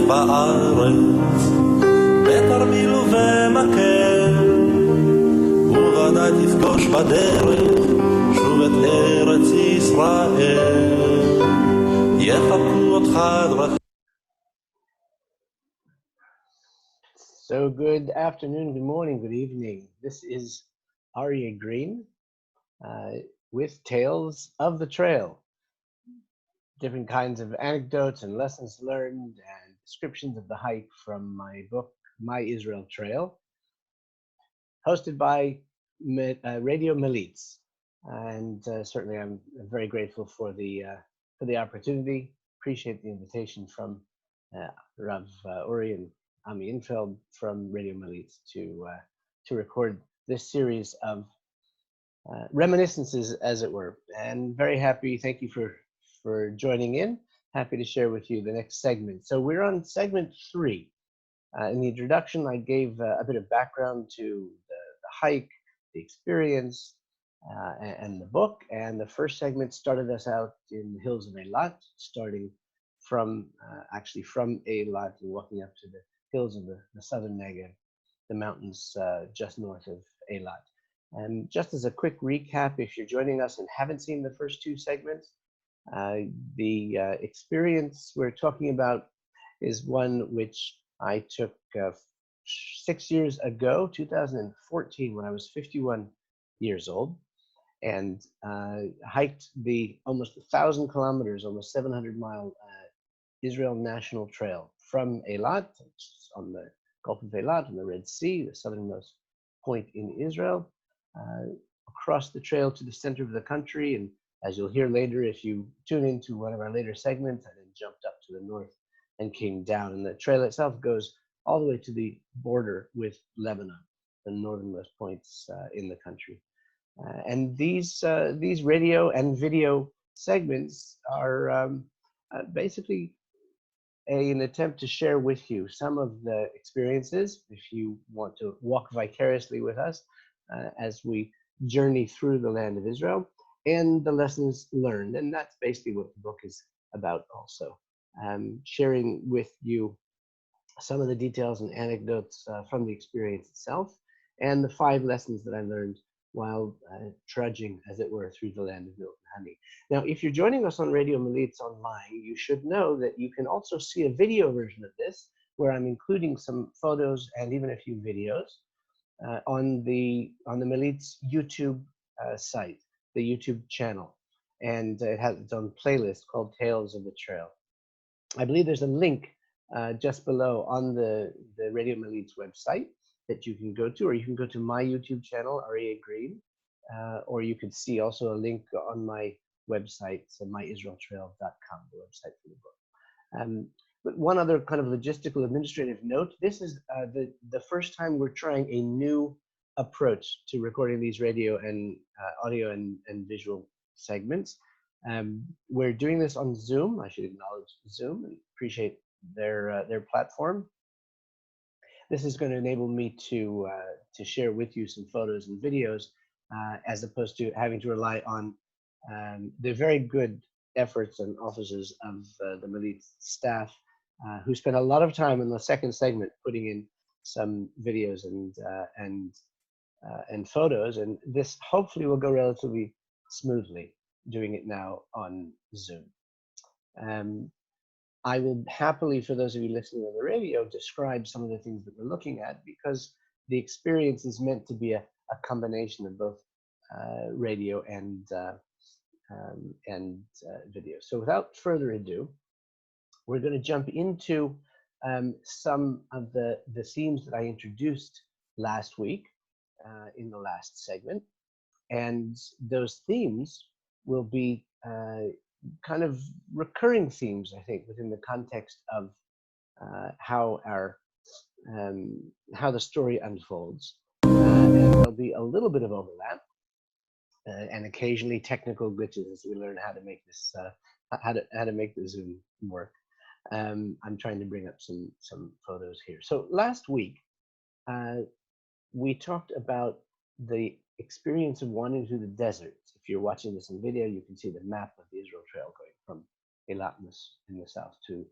בארץ, בתרמיל ובמקל, וודאי תפגוש בדרך שוב את ארץ ישראל, יחבקו אותך דרכים. So good afternoon, good morning, good evening. This is Aryeh Green with Tales of the Trail. Different kinds of anecdotes and lessons learned and descriptions of the hike from my book, My Israel Trail, hosted by Radio Melitz. And certainly I'm very grateful for the opportunity. Appreciate the invitation from Rav Uri and Ami Infeld from Radio Melitz to record this series of reminiscences, as it were. And very happy, thank you for joining in. Happy to share with you the next segment. So we're on segment 3. In the introduction, I gave a bit of background to the hike, the experience, and the book. And the first segment started us out in the hills of Eilat, starting from Eilat and walking up to the hills of the southern Negev, the mountains just north of Eilat. And just as a quick recap, if you're joining us and haven't seen the first 2 segments, the experience we're talking about is one which I took 6 years ago, 2014, when I was 51 years old, and hiked the almost 1,000 kilometers, almost 700-mile Israel National Trail from Eilat, on the Gulf of Eilat, on the Red Sea, the southernmost point in Israel, across the trail to the center of the country. And as you'll hear later, if you tune into one of our later segments, I then jumped up to the north and came down. And the trail itself goes all the way to the border with Lebanon, the northernmost points in the country. And these radio and video segments are basically an attempt to share with you some of the experiences, if you want to walk vicariously with us as we journey through the land of Israel, and the lessons learned. And that's basically what the book is about also. Sharing with you some of the details and anecdotes from the experience itself, and the 5 lessons that I learned while trudging, as it were, through the land of milk and honey. Now, if you're joining us on Radio Melitz online, you should know that you can also see a video version of this, where I'm including some photos and even a few videos on the Melitz YouTube site, the YouTube channel. And it has its own playlist called Tales of the Trail. I believe there's a link just below on the Radio Melitz website that you can go to, or you can go to my YouTube channel, Aryeh Green, or you could see also a link on my website, so myisraeltrail.com, the website for the book. But one other kind of logistical administrative note, this is the first time we're trying a new approach to recording these radio and audio and visual segments. We're doing this on Zoom. I should acknowledge Zoom and appreciate their platform. This is going to enable me to share with you some photos and videos, as opposed to having to rely on the very good efforts and offices of the Melitz staff, who spent a lot of time in the second segment putting in some videos and photos. And this hopefully will go relatively smoothly, doing it now on Zoom. I will happily, for those of you listening on the radio, describe some of the things that we're looking at, because the experience is meant to be a combination of both radio and video. So without further ado, we're going to jump into some of the themes that I introduced last week in the last segment. And those themes will be kind of recurring themes, I think, within the context of how the story unfolds. And there'll be a little bit of overlap, and occasionally technical glitches as we learn how to make this, how to make the Zoom work. I'm trying to bring up some photos here. So last week, we talked about the experience of wandering through the desert. If you're watching this in video, you can see the map of the Israel Trail going from Eilat in the south to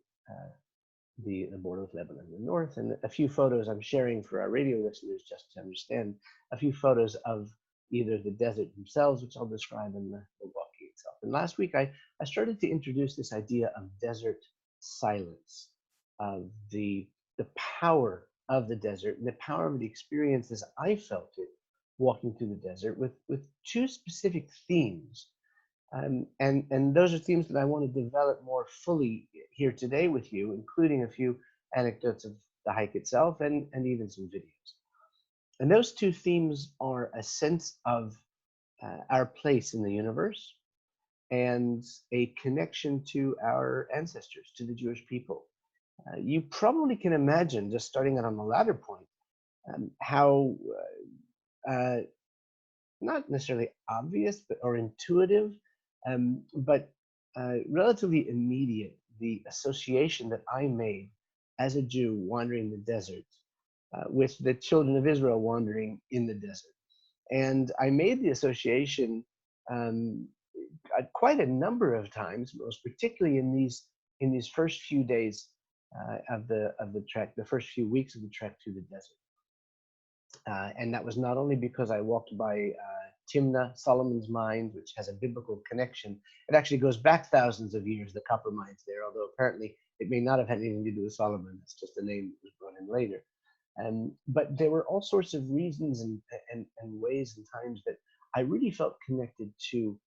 the border with Lebanon in the north, and a few photos I'm sharing for our radio listeners just to understand, a few photos of either the desert themselves, which I'll describe, in the walking itself. And last week I started to introduce this idea of desert silence, of the power of the desert and the power of the experience as I felt it walking through the desert, with two specific themes. And those are themes that I want to develop more fully here today with you, including a few anecdotes of the hike itself and even some videos. And those two themes are a sense of our place in the universe and a connection to our ancestors, to the Jewish people. You probably can imagine, just starting out on the latter point, how not necessarily obvious or intuitive, but relatively immediate, the association that I made as a Jew wandering the desert with the children of Israel wandering in the desert. And I made the association um, quite a number of times, most particularly in these first few days of the trek, the first few weeks of the trek through the desert. And that was not only because I walked by Timnah, Solomon's mine, which has a biblical connection. It actually goes back thousands of years, the copper mines there, although apparently it may not have had anything to do with Solomon. It's just a name that was brought in later. But there were all sorts of reasons and ways and times that I really felt connected to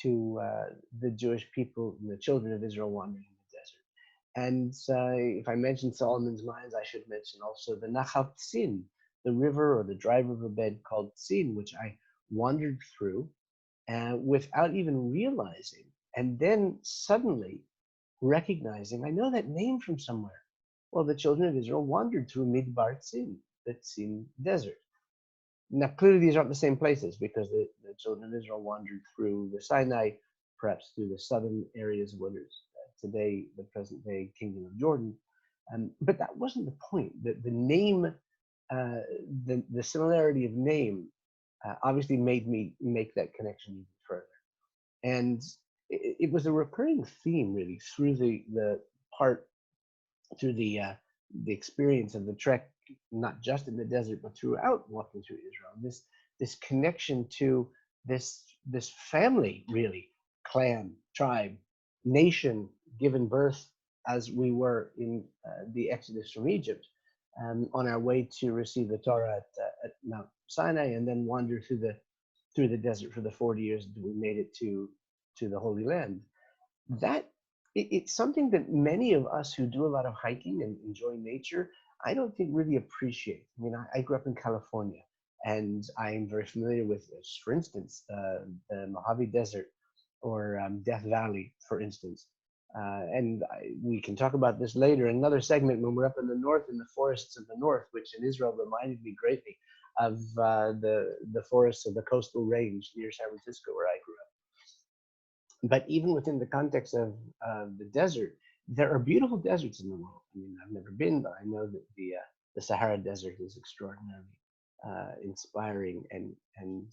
the Jewish people and the children of Israel wandering in the desert. And if I mentioned Solomon's mines, I should mention also the Nachal Tzin, the river or the dry riverbed called Tzin, which I wandered through without even realizing, and then suddenly recognizing, I know that name from somewhere. Well, the children of Israel wandered through Midbar Tzin, the Tzin desert. Now, clearly these aren't the same places, because the children of Israel wandered through the Sinai, perhaps through the southern areas of what is today the present-day Kingdom of Jordan. But that wasn't the point. The name, the similarity of name obviously made me make that connection even further. And it was a recurring theme, really, through the experience of the trek, not just in the desert, but throughout walking through Israel. This connection to this family, really, clan, tribe, nation, given birth as we were in the Exodus from Egypt, on our way to receive the Torah at Mount Sinai, and then wander through the desert for the 40 years that we made it to the Holy Land. That it's something that many of us who do a lot of hiking and enjoy nature, I don't think really appreciate. I mean, I grew up in California, and I'm very familiar with, for instance, the Mojave Desert or Death Valley, for instance. We can talk about this later in another segment when we're up in the north, in the forests of the north, which in Israel reminded me greatly of the forests of the coastal range near San Francisco, where I grew up. But even within the context of the desert, there are beautiful deserts in the world. I mean, I've never been, but I know that the Sahara Desert is extraordinarily inspiring and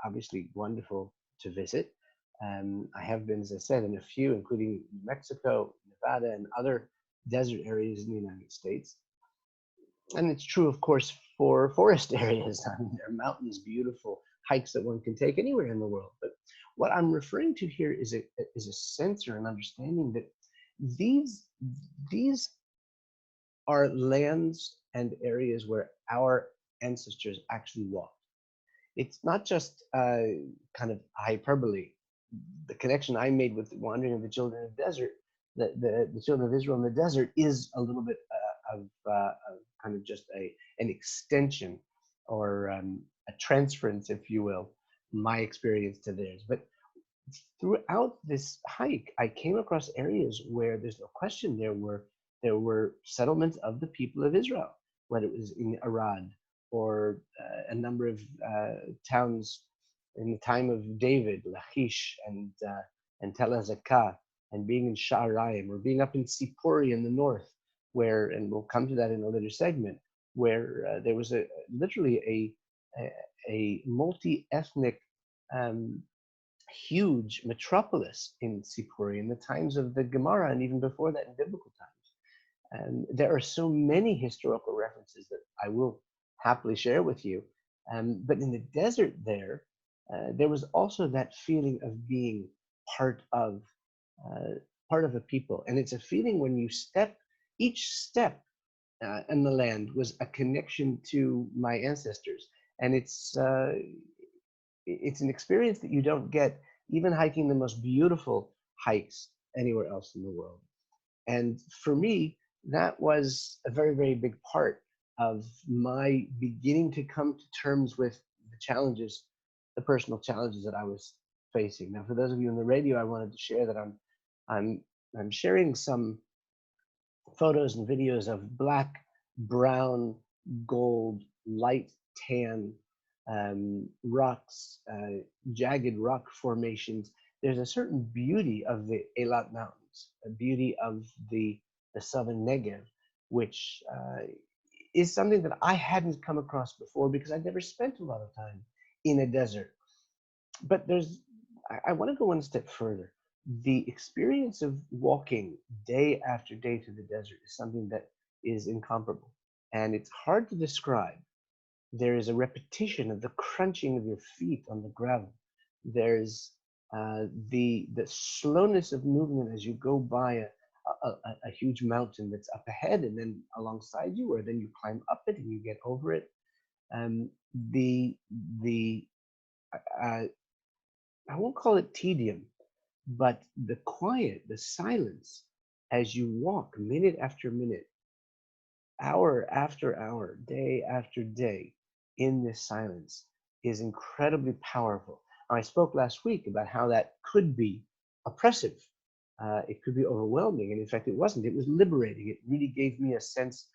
obviously wonderful to visit. I have been, as I said, in a few, including Mexico, Nevada, and other desert areas in the United States. And it's true, of course, for forest areas. I mean, there are mountains, beautiful hikes that one can take anywhere in the world. But what I'm referring to here is a sense or an understanding that these are lands and areas where our ancestors actually walked. It's not just kind of hyperbole. The connection I made with the wandering of the children of the desert, the children of Israel in the desert, is a little bit of kind of just an extension or a transference, if you will, my experience to theirs. But throughout this hike, I came across areas where there's no question there were settlements of the people of Israel, whether it was in Arad or a number of towns in the time of David, Lachish and Tel Azekah, and being in Sha'arayim, or being up in Sipori in the north, where, and we'll come to that in a later segment, where there was literally a multi-ethnic huge metropolis in Sipori in the times of the Gemara, and even before that in biblical times. And there are so many historical references that I will happily share with you. But in the desert there was also that feeling of being part of uh, part of a people. And it's a feeling when you each step in the land was a connection to my ancestors. And it's an experience that you don't get even hiking the most beautiful hikes anywhere else in the world. And for me, that was a very, very big part of my beginning to come to terms with the challenges, the personal challenges that I was facing. Now, for those of you on the radio, I wanted to share that I'm I'm sharing some photos and videos of black, brown, gold, light tan rocks, jagged rock formations. There's a certain beauty of the Eilat Mountains, a beauty of the southern Negev, which is something that I hadn't come across before because I'd never spent a lot of time in a desert. But I want to go one step further. The experience of walking day after day through the desert is something that is incomparable. And it's hard to describe. There is a repetition of the crunching of your feet on the gravel. There's the slowness of movement as you go by a huge mountain that's up ahead and then alongside you, or then you climb up it and you get over it. Um, the uh, I won't call it tedium, but the quiet, the silence as you walk minute after minute, hour after hour, day after day in this silence is incredibly powerful. I spoke last week about how that could be oppressive. It could be overwhelming. And in fact, it wasn't. It was liberating. It really gave me a sense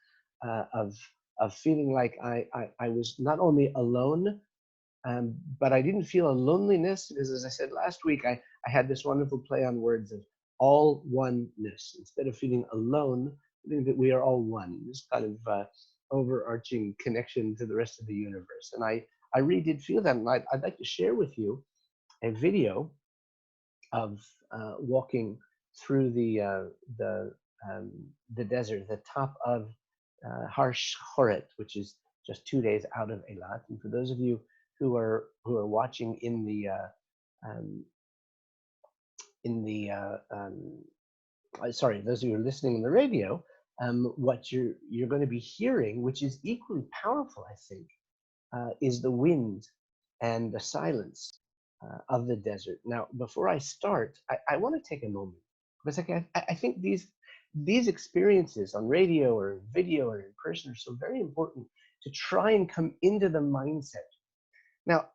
uh, of, of feeling like I was not only alone, but I didn't feel a loneliness because, as I said last week, I had this wonderful play on words of all oneness. Instead of feeling alone, feeling that we are all one, this kind of overarching connection to the rest of the universe. And I really did feel that. And I'd like to share with you a video of walking through the the desert, the top of Har Shoret, which is just 2 days out of Eilat. And for those of you who are watching um, in the sorry, those of you who are listening on the radio, what you're going to be hearing, which is equally powerful, I think, is the wind and the silence of the desert. Now, before I start, I want to take a moment because I think these experiences on radio or video or in person are so very important to try and come into the mindset. Now,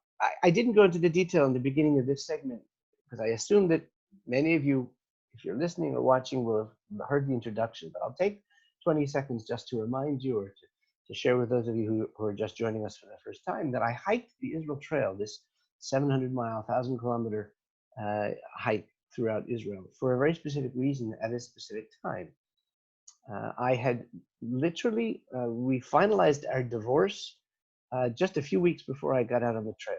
I didn't go into the detail in the beginning of this segment because I assume that many of you, if you're listening or watching, will have heard the introduction. But I'll take 20 seconds just to remind you or to share with those of you who are just joining us for the first time that I hiked the Israel Trail, this 700-mile, 1,000-kilometer hike throughout Israel for a very specific reason at a specific time. I had literally, we finalized our divorce just a few weeks before I got out on the trail.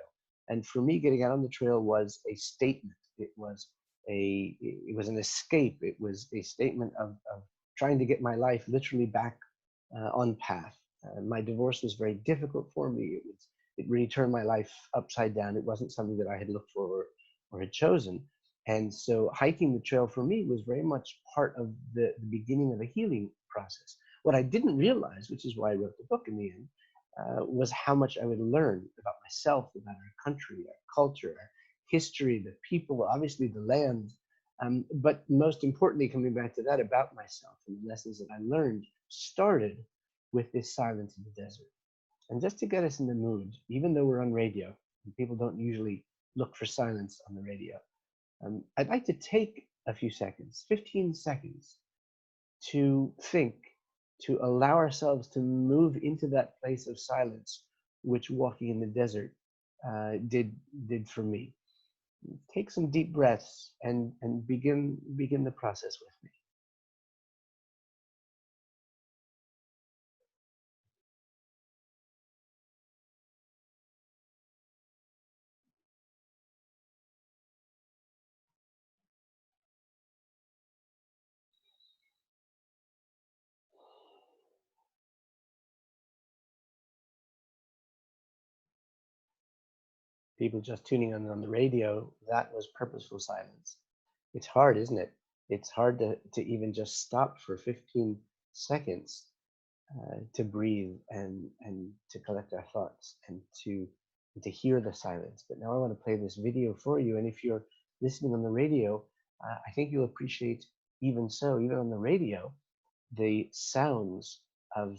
And for me, getting out on the trail was a statement. It was an escape. It was a statement of trying to get my life literally back on path. My divorce was very difficult for me. It really turned my life upside down. It wasn't something that I had looked for or had chosen. And so hiking the trail for me was very much part of the beginning of a healing process. What I didn't realize, which is why I wrote the book in the end, was how much I would learn about myself, about our country, our culture, our history, the people, obviously the land, but most importantly, coming back to that, about myself and the lessons that I learned started with this silence in the desert. And just to get us in the mood, even though we're on radio, and people don't usually look for silence on the radio, I'd like to take a few seconds, 15 seconds, to think, to allow ourselves to move into that place of silence, which walking in the desert did for me. Take some deep breaths and begin the process with me. people just tuning in on the radio, that was purposeful silence. It's hard, isn't it? It's hard to even just stop for 15 seconds to breathe and to collect our thoughts and to hear the silence. But now I want to play this video for you. And if you're listening on the radio, I think you'll appreciate even on the radio, the sounds of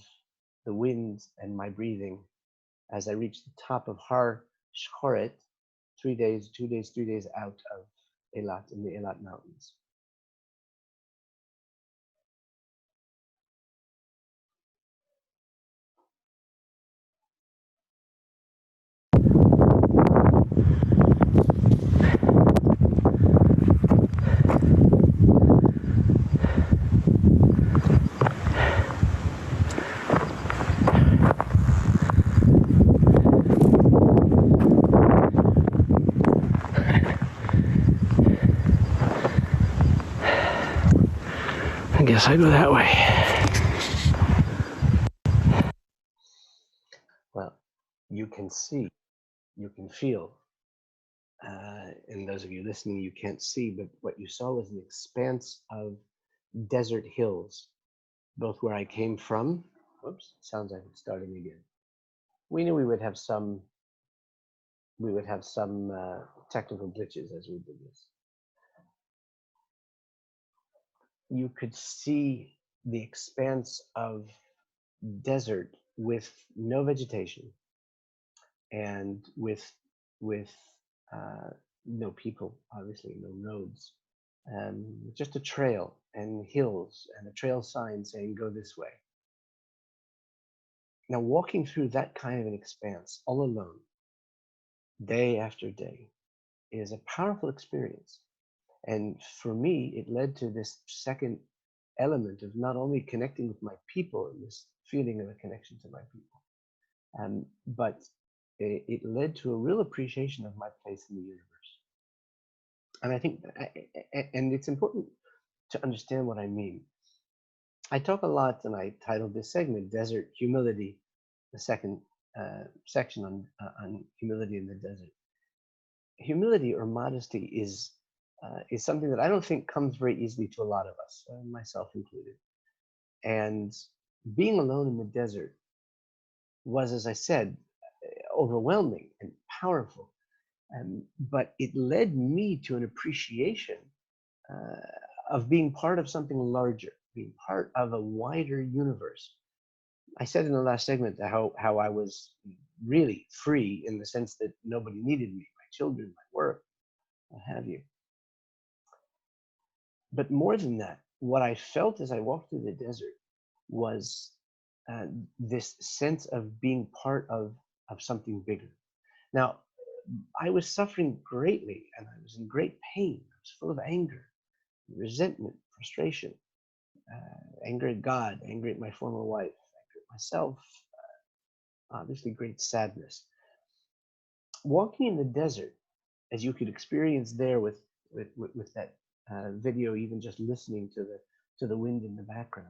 the wind and my breathing as I reach the top of Har Shkoret, 3 days, 2 days, 3 days out of Eilat in the Eilat Mountains. I guess I go that way. Well, you can see, you can feel, and those of you listening, you can't see, but what you saw was an expanse of desert hills, both where I came from. Whoops, sounds like it's starting again. We knew we would have some technical glitches as we did this. You could see the expanse of desert with no vegetation and with no people, obviously no roads, just a trail and hills and a trail sign saying go this way. Now walking through that kind of an expanse all alone, day after day, is a powerful experience. And for me, it led to this second element of not only connecting with my people and this feeling of a connection to my people, but it led to a real appreciation of my place in the universe. And I think, and it's important to understand what I mean. I talk a lot, and I titled this segment "Desert Humility," the second section on humility in the desert. Humility or modesty is something that I don't think comes very easily to a lot of us, myself included. And being alone in the desert was, as I said, overwhelming and powerful. But it led me to an appreciation of being part of something larger, being part of a wider universe. I said in the last segment how I was really free in the sense that nobody needed me, my children, my work, what have you. But more than that, what I felt as I walked through the desert was this sense of being part of something bigger. Now, I was suffering greatly, and I was in great pain. I was full of anger, resentment, frustration, anger at God, anger at my former wife, anger at myself, obviously great sadness. Walking in the desert, as you could experience there with that video, even just listening to the wind in the background,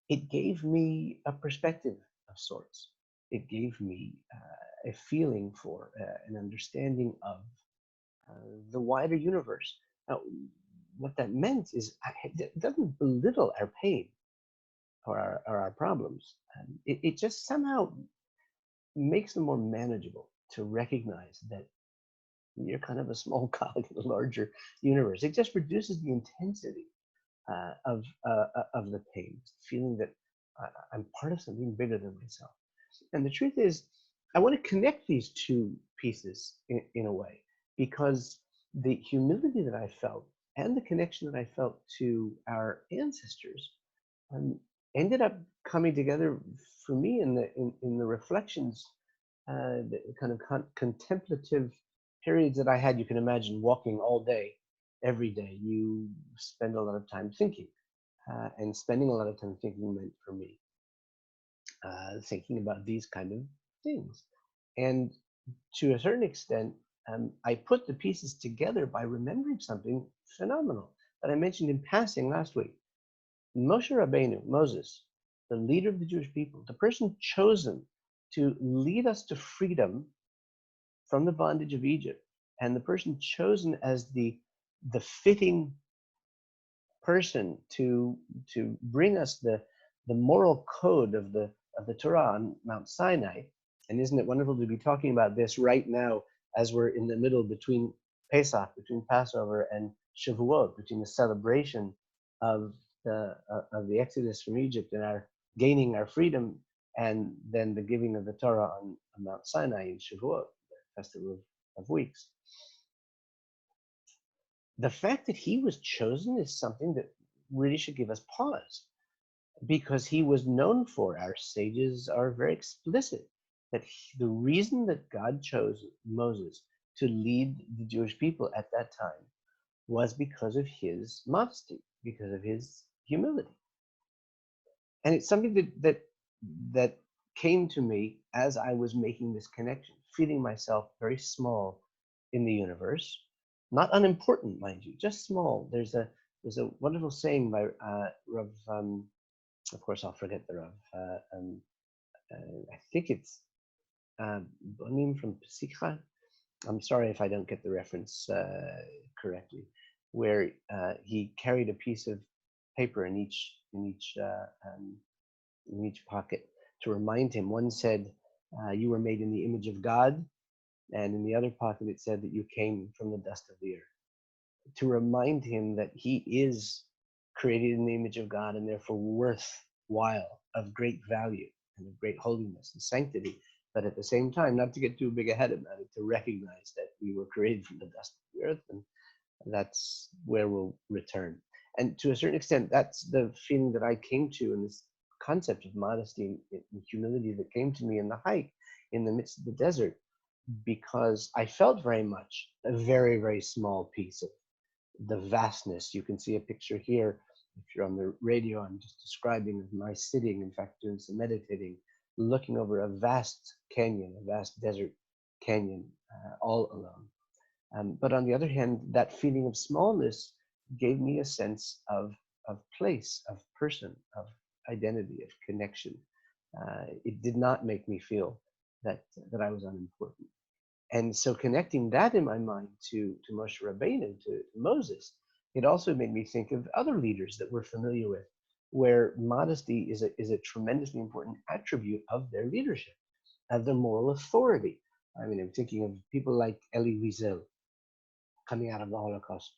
it gave me a perspective of sorts. It gave me a feeling for an understanding of the wider universe. Now, what that meant is it doesn't belittle our pain or our problems. It just somehow makes them more manageable to recognize that you're kind of a small cog in a larger universe. It just reduces the intensity of the pain, feeling that I'm part of something bigger than myself. And the truth is, I want to connect these two pieces in a way, because the humility that I felt and the connection that I felt to our ancestors ended up coming together for me in the reflections, the kind of contemplative periods that I had. You can imagine walking all day, every day. You spend a lot of time thinking, and spending a lot of time thinking meant for me thinking about these kind of things. And to a certain extent, I put the pieces together by remembering something phenomenal that I mentioned in passing last week. Moshe Rabbeinu, Moses, the leader of the Jewish people, the person chosen to lead us to freedom from the bondage of Egypt, and the person chosen as the fitting person to bring us the moral code of the Torah on Mount Sinai. And isn't it wonderful to be talking about this right now as we're in the middle between Pesach, between Passover, and Shavuot, between the celebration of the Exodus from Egypt and our gaining our freedom, and then the giving of the Torah on Mount Sinai in Shavuot, the festival of weeks. The fact that he was chosen is something that really should give us pause, because he was known for, our sages are very explicit, that the reason that God chose Moses to lead the Jewish people at that time was because of his modesty, because of his humility. And it's something that came to me as I was making this connection, feeling myself very small in the universe, not unimportant, mind you, just small. There's a wonderful saying by Rav, of course I'll forget the Rav. I think it's Bonim from Pesikha. I'm sorry if I don't get the reference correctly, where he carried a piece of paper in each pocket to remind him. One said, "You were made in the image of God," and in the other pocket it said that you came from the dust of the earth. To remind him that he is created in the image of God and therefore worthwhile, of great value and of great holiness and sanctity, but at the same time, not to get too big ahead about it, to recognize that we were created from the dust of the earth, and that's where we'll return. And to a certain extent, that's the feeling that I came to in this concept of modesty and humility that came to me in the hike in the midst of the desert, because I felt very much a very, very small piece of the vastness. You can see a picture here. If you're on the radio, I'm just describing my sitting, in fact, doing some meditating, looking over a vast canyon, a vast desert canyon, all alone. But on the other hand, that feeling of smallness gave me a sense of place, of person, of identity, of connection. It did not make me feel that I was unimportant. And so connecting that in my mind to Moshe Rabbeinu, to Moses, it also made me think of other leaders that we're familiar with, where modesty is a tremendously important attribute of their leadership, of their moral authority. I mean, I'm thinking of people like Elie Wiesel, coming out of the Holocaust,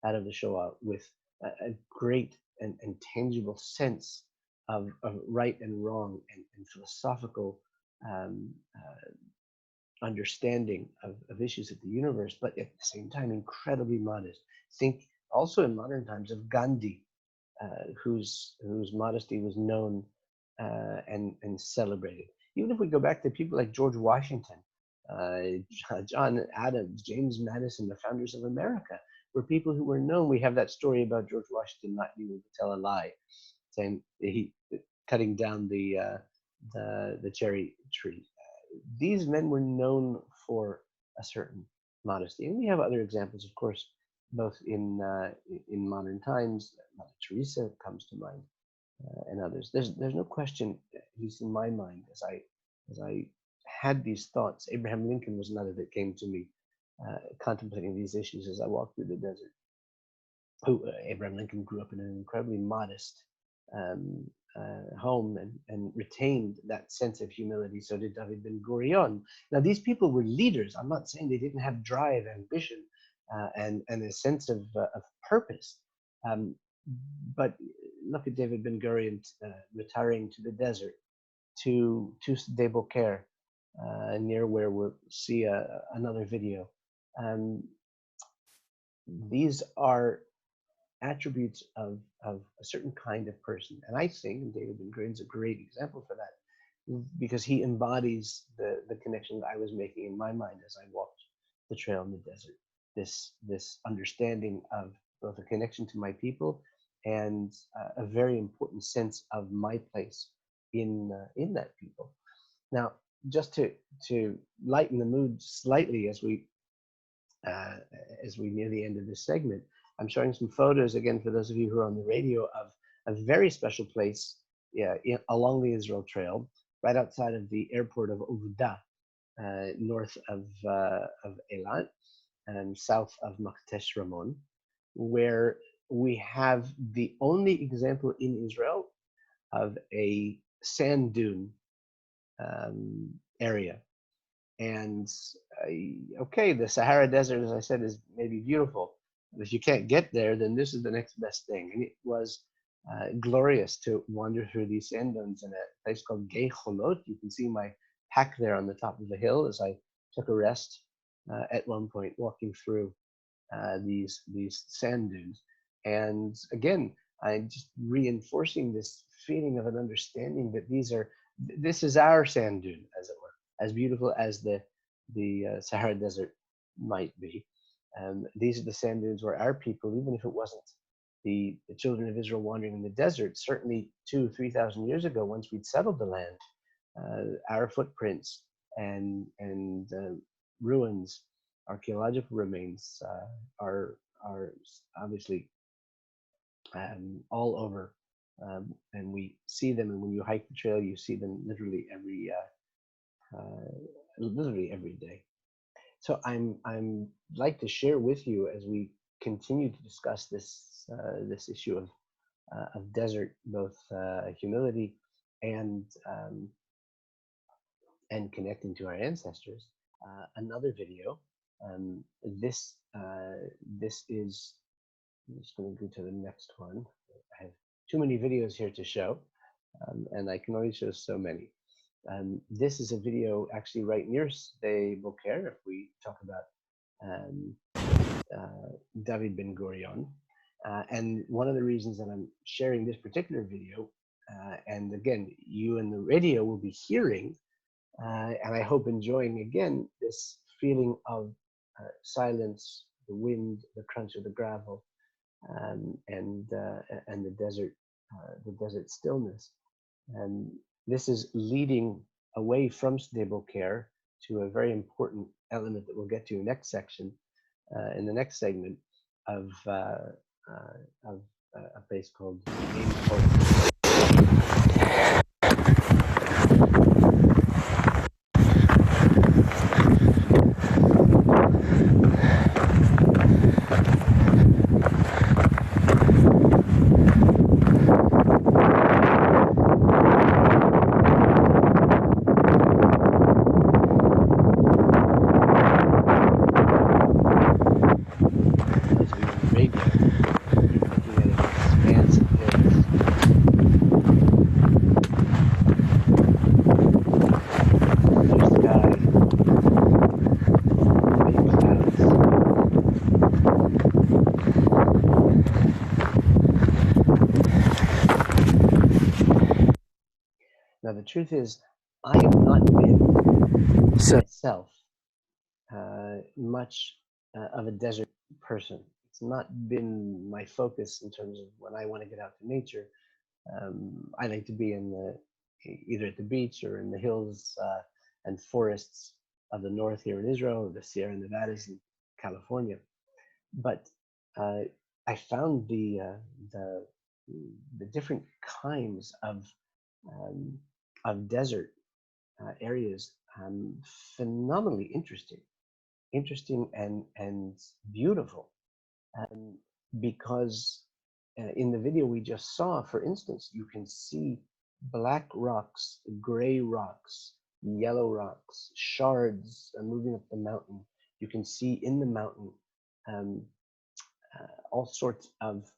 out of the Shoah, with a great and tangible sense of right and wrong and philosophical understanding of issues of the universe, but at the same time incredibly modest. Think also in modern times of Gandhi, whose modesty was known and celebrated. Even if we go back to people like George Washington, John Adams, James Madison, the founders of America, were people who were known. We have that story about George Washington not needing to tell a lie, saying he cutting down the cherry tree. These men were known for a certain modesty, and we have other examples, of course, both in modern times. Mother Teresa comes to mind, and others. There's no question, at least in my mind, as I had these thoughts. Abraham Lincoln was another that came to me, contemplating these issues as I walked through the desert. Abraham Lincoln grew up in an incredibly modest home and retained that sense of humility. So did David Ben Gurion. Now, these people were leaders. I'm not saying they didn't have drive, ambition, and a sense of purpose. But look at David Ben Gurion retiring to the desert, to Sde Boker, near where we'll see another video. These are attributes of a certain kind of person. And I think David Ben Gurion's a great example for that, because he embodies the connection that I was making in my mind as I walked the trail in the desert. This understanding of both a connection to my people and a very important sense of my place in that people. Now, just to lighten the mood slightly as we near the end of this segment, I'm showing some photos again for those of you who are on the radio of a very special place along the Israel Trail, right outside of the airport of Uvda. north of Eilat and south of Maktesh Ramon, where we have the only example in Israel of a sand dune area. And okay, the Sahara Desert, as I said, is maybe beautiful. But if you can't get there, then this is the next best thing. And it was glorious to wander through these sand dunes in a place called Gei Cholot. You can see my pack there on the top of the hill as I took a rest at one point walking through these sand dunes. And again, I'm just reinforcing this feeling of an understanding that this is our sand dune, as it were, as beautiful as the Sahara Desert might be. These are the sand dunes where our people, even if it wasn't the children of Israel wandering in the desert, certainly 2,000-3,000 years ago, once we'd settled the land, our footprints and ruins, archaeological remains are obviously all over, and we see them. And when you hike the trail, you see them literally every day. So I'm like to share with you as we continue to discuss this issue of desert, both humility and connecting to our ancestors. Another video. This is. I'm just going to go to the next one. I have too many videos here to show, and I can only show so many. This is a video actually right near Sde Boker, if we talk about David Ben Gurion. And one of the reasons that I'm sharing this particular video, and again, you in the radio will be hearing, and I hope enjoying again, this feeling of silence, the wind, the crunch of the gravel, and the desert stillness. And this is leading away from Sde Boker to a very important element that we'll get to next section, in the next segment, of a place called Ein Hope. Now, the truth is, I have not been myself much of a desert person. It's not been my focus in terms of when I want to get out to nature. I like to be either at the beach or in the hills and forests of the north here in Israel, or the Sierra Nevadas in California. But I found the different kinds of desert areas phenomenally interesting and beautiful, because in the video we just saw, for instance, you can see black rocks, gray rocks, yellow rocks, shards moving up the mountain. You can see in the mountain all sorts of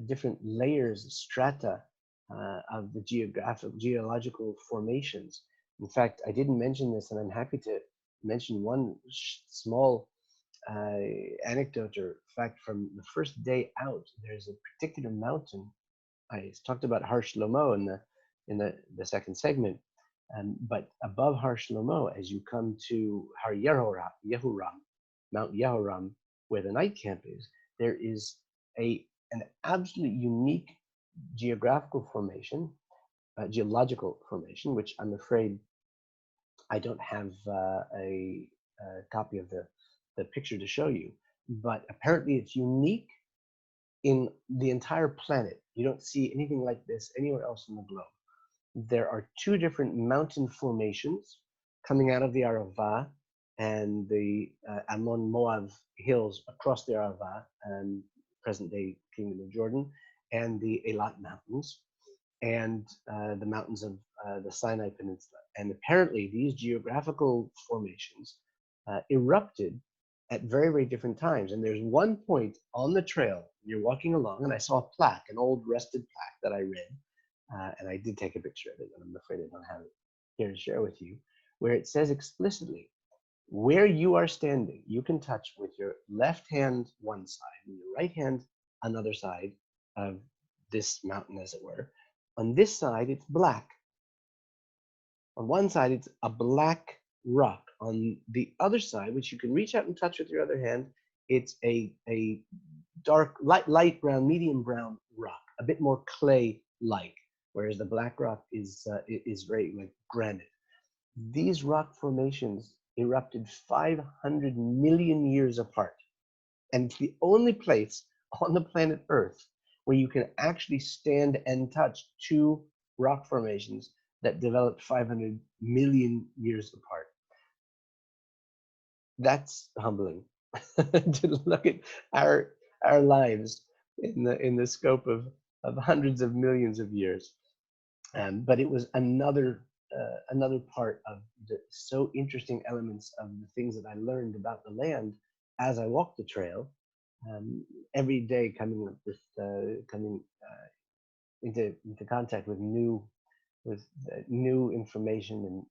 different layers, strata of the geological formations. In fact, I didn't mention this, and I'm happy to mention one small anecdote or fact from the first day out. There's a particular mountain. I talked about Har Shlomo in the second segment, but above Har Shlomo, as you come to Har Yehoram, Mount Yehoram, where the night camp is, there is an absolutely unique geographical formation, geological formation, which I'm afraid I don't have a copy of the picture to show you, but apparently it's unique in the entire planet. You don't see anything like this anywhere else in the globe. There are two different mountain formations coming out of the Arava and the Ammon Moab hills across the Arava and present-day Kingdom of Jordan, and the Eilat Mountains, and the mountains of the Sinai Peninsula. And apparently these geographical formations erupted at very, very different times. And there's one point on the trail, you're walking along, and I saw a plaque, an old rusted plaque that I read, and I did take a picture of it, and I'm afraid I don't have it here to share with you, where it says explicitly, where you are standing, you can touch with your left hand one side, and your right hand another side of this mountain, as it were. On this side, it's black. On one side, it's a black rock. On the other side, which you can reach out and touch with your other hand, it's a dark, light brown, medium brown rock, a bit more clay-like, whereas the black rock is very like granite. These rock formations erupted 500 million years apart, and it's the only place on the planet Earth where you can actually stand and touch two rock formations that developed 500 million years apart. That's humbling to look at our lives in the scope of hundreds of millions of years. But it was another part of the so interesting elements of the things that I learned about the land as I walked the trail. Every day coming into contact with new information and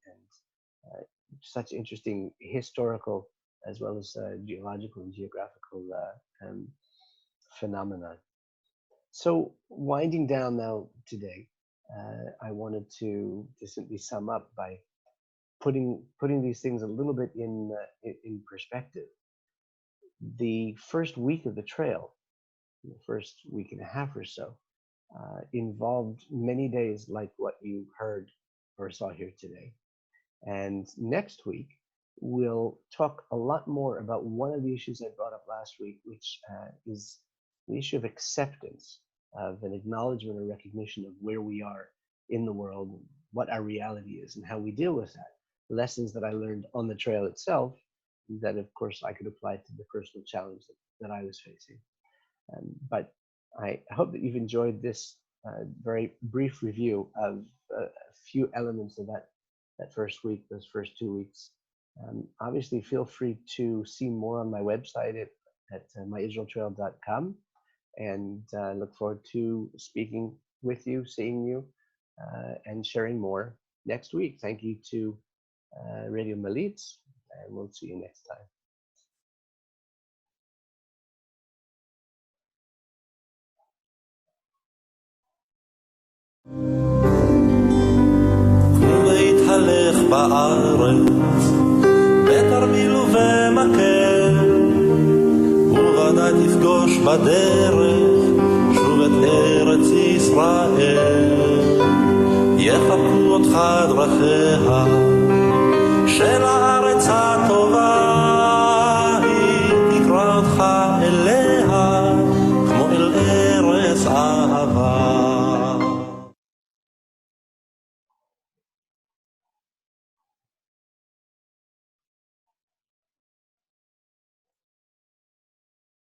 such interesting historical as well as geological and geographical phenomena. So winding down now today, I wanted to simply sum up by putting these things a little bit in perspective. The first week of the trail, the first week and a half or so, involved many days like what you heard or saw here today. And next week, we'll talk a lot more about one of the issues I brought up last week, which is the issue of acceptance, of an acknowledgement or recognition of where we are in the world, what our reality is, and how we deal with that. Lessons that I learned on the trail itself that, of course, I could apply to the personal challenge that I was facing. But I hope that you've enjoyed this very brief review of a few elements of that first week, those first 2 weeks. Obviously, feel free to see more on my website at myisraeltrail.com, and look forward to speaking with you, seeing you, and sharing more next week. Thank you to Radio Malitz, and we'll see you next time. להתהלך בארץ בתרמיל ובמקל, וודאי תפגוש בדרך שוב את ארץ ישראל. יחבקו אותך דרכיה של הארץ